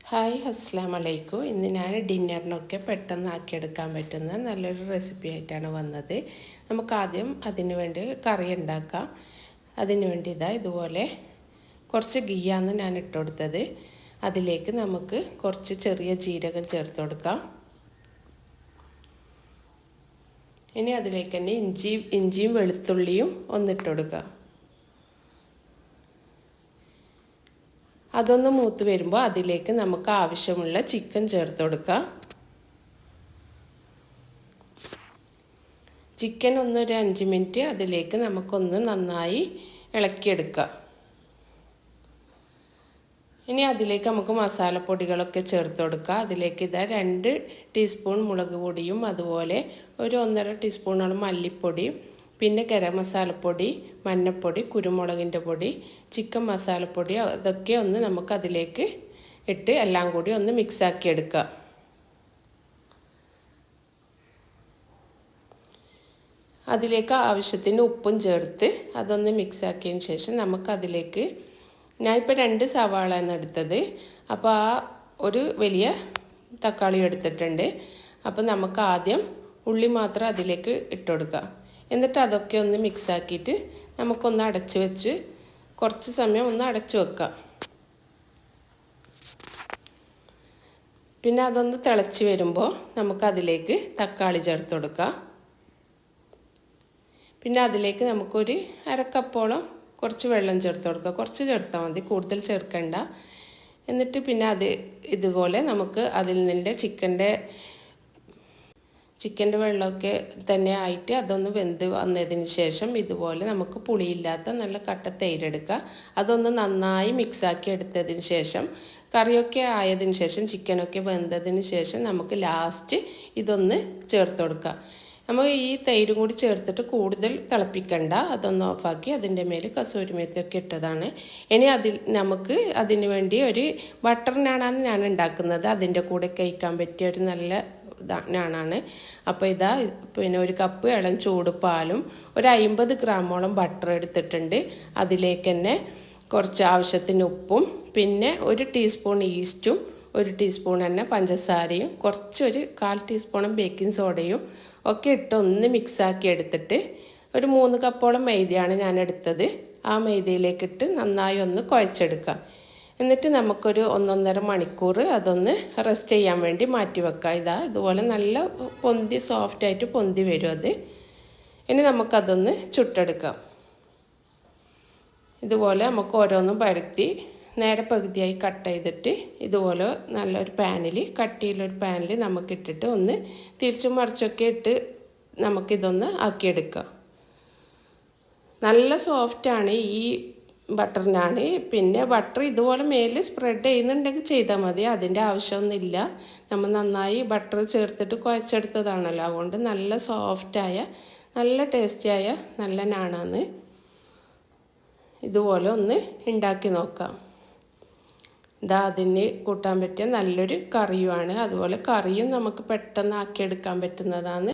Hi അസ്സലാമു അലൈക്കും. ഇന്ന് ഞാൻ ഡിന്നറിനൊക്കെ പെട്ടെന്ന് ആക്കിയെടുക്കാൻ പറ്റുന്ന നല്ലൊരു റെസിപ്പി ആയിട്ടാണ് വന്നത്. നമുക്കാദ്യം അതിന് വേണ്ടി കറി ഉണ്ടാക്കാം. അതിന് വേണ്ടി ഇതുപോലെ കുറച്ച് ഗീയാണ് ഞാൻ ഇട്ട് കൊടുത്തത്. അതിലേക്ക് നമുക്ക് കുറച്ച് ചെറിയ ജീരകം ചേർത്ത് കൊടുക്കാം. ഇനി അതിലേക്ക് തന്നെ ഇഞ്ചിയും വെളുത്തുള്ളിയും ഒന്നിട്ട് കൊടുക്കാം. അതൊന്ന് മൂത്ത് വരുമ്പോൾ അതിലേക്ക് നമുക്ക് ആവശ്യമുള്ള ചിക്കൻ ചേർത്ത് കൊടുക്കാം. ചിക്കൻ ഒരു 5 മിനിറ്റ് അതിലേക്ക് നമുക്കൊന്ന് നന്നായി ഇളക്കിയെടുക്കാം. ഇനി അതിലേക്ക് നമുക്ക് മസാലപ്പൊടികളൊക്കെ ചേർത്ത് കൊടുക്കാം. അതിലേക്ക് 2 ടീസ്പൂൺ മുളക് പൊടിയും അതുപോലെ 1.5 ടീസ്പൂണോളം മല്ലിപ്പൊടിയും പിന്നെ ഗരം മസാലപ്പൊടി, മഞ്ഞൾപ്പൊടി, കുരുമുളകിൻ്റെ പൊടി, ചിക്കൻ മസാലപ്പൊടി അതൊക്കെ ഒന്ന് നമുക്ക് അതിലേക്ക് ഇട്ട് എല്ലാം കൂടി ഒന്ന് മിക്സാക്കി എടുക്കുക. അതിലേക്ക് ആവശ്യത്തിന് ഉപ്പും ചേർത്ത് അതൊന്ന് മിക്സാക്കിയതിന് ശേഷം നമുക്കതിലേക്ക് ഞാനിപ്പോൾ 2 സവാളയാണ് എടുത്തത്. അപ്പോൾ ഒരു വലിയ തക്കാളി എടുത്തിട്ടുണ്ട്. അപ്പോൾ നമുക്ക് ആദ്യം ഉള്ളി മാത്രം അതിലേക്ക് ഇട്ട് കൊടുക്കാം. എന്നിട്ട് അതൊക്കെ ഒന്ന് മിക്സാക്കിയിട്ട് നമുക്കൊന്ന് അടച്ചു വെച്ച് കുറച്ച് സമയം ഒന്ന് അടച്ചു വെക്കാം. പിന്നെ അതൊന്ന് തിളച്ച് വരുമ്പോൾ നമുക്കതിലേക്ക് തക്കാളി ചേർത്ത് കൊടുക്കാം. പിന്നെ അതിലേക്ക് നമുക്കൊരു 1/2 കപ്പോളം കുറച്ച് വെള്ളം ചേർത്ത് കൊടുക്കുക. കുറച്ച് ചേർത്താൽ മതി, കൂടുതൽ ചേർക്കണ്ട. എന്നിട്ട് പിന്നെ ഇതുപോലെ നമുക്ക് അതിൽ നിൻ്റെ ചിക്കൻ്റെ വെള്ളമൊക്കെ തന്നെ ആയിട്ട് അതൊന്ന് വെന്ത് വന്നതിന് ശേഷം ഇതുപോലെ നമുക്ക് പുളിയില്ലാത്ത നല്ല കട്ട തൈരെടുക്കുക. അതൊന്ന് നന്നായി മിക്സാക്കി എടുത്തതിന് ശേഷം കറിയൊക്കെ ആയതിന് ശേഷം ചിക്കനൊക്കെ വെന്തതിന് ശേഷം നമുക്ക് ലാസ്റ്റ് ഇതൊന്ന് ചേർത്ത് കൊടുക്കുക. നമ്മൾ ഈ തൈരും കൂടി ചേർത്തിട്ട് കൂടുതൽ തിളപ്പിക്കണ്ട. അതൊന്ന് ഓഫാക്കി അതിൻ്റെ മേൽ കസൂരി മേത്തിയൊക്കെ ഇട്ടതാണ്. ഇനി നമുക്ക് അതിന് വേണ്ടി ഒരു ബട്ടർ നാണാണ് ഞാൻ ഉണ്ടാക്കുന്നത്. അതിൻ്റെ കൂടെ കഴിക്കാൻ പറ്റിയ ഒരു നല്ല നാണാണ്. അപ്പോൾ പിന്നെ 1 കപ്പ് ഇളം ചൂട് പാലും 50 ഗ്രാമോളം ബട്ടർ എടുത്തിട്ടുണ്ട്. അതിലേക്ക് തന്നെ കുറച്ച് ആവശ്യത്തിന് ഉപ്പും പിന്നെ 1 ടീസ്പൂൺ ഈസ്റ്റും 1 ടീസ്പൂൺ തന്നെ പഞ്ചസാരയും കുറച്ചൊരു 1/4 ടീസ്പൂൺ ബേക്കിംഗ് സോഡയും ഒക്കെ ഇട്ട് ഒന്ന് മിക്സാക്കി എടുത്തിട്ട് 3 കപ്പോളം മൈദയാണ് ഞാൻ എടുത്തത്. ആ മൈദയിലേക്കിട്ട് നന്നായി ഒന്ന് കുഴച്ചെടുക്കാം. എന്നിട്ട് നമുക്കൊരു 1.5 മണിക്കൂർ അതൊന്ന് റെസ്റ്റ് ചെയ്യാൻ വേണ്ടി മാറ്റി വെക്കാം. ഇതുപോലെ നല്ല സോഫ്റ്റായിട്ട് പൊന്തി വരും അത്. ഇനി നമുക്കതൊന്ന് ചുട്ടെടുക്കാം. ഇതുപോലെ നമുക്ക് ഓരോന്നും പരത്തി നേരെ പകുതിയായി കട്ട് ചെയ്തിട്ട് ഇതുപോലെ നല്ലൊരു കട്ടിയുള്ളൊരു പാനിൽ നമുക്കിട്ടിട്ട് ഒന്ന് തിരിച്ചും മറിച്ചൊക്കെ ഇട്ട് നമുക്കിതൊന്ന് ആക്കിയെടുക്കാം. നല്ല സോഫ്റ്റാണ് ഈ ബട്ടർ നാൻ. പിന്നെ ബട്ടർ ഇതുപോലെ മേലിൽ സ്പ്രെഡ് ചെയ്യുന്നുണ്ടെങ്കിൽ ചെയ്താൽ മതി. അതിൻ്റെ ആവശ്യമൊന്നുമില്ല. നമ്മൾ നന്നായി ബട്ടർ ചേർത്തിട്ട് കുഴച്ചെടുത്തതാണല്ലോ. അതുകൊണ്ട് നല്ല സോഫ്റ്റായ നല്ല ടേസ്റ്റിയായ നല്ല നാണാണ്. ഇതുപോലെ ഒന്ന് ഉണ്ടാക്കി നോക്കാം. അതിന് കൂട്ടാൻ പറ്റിയ നല്ലൊരു കറിയുമാണ്. അതുപോലെ കറിയും നമുക്ക് പെട്ടെന്ന് ആക്കിയെടുക്കാൻ പറ്റുന്നതാണ്.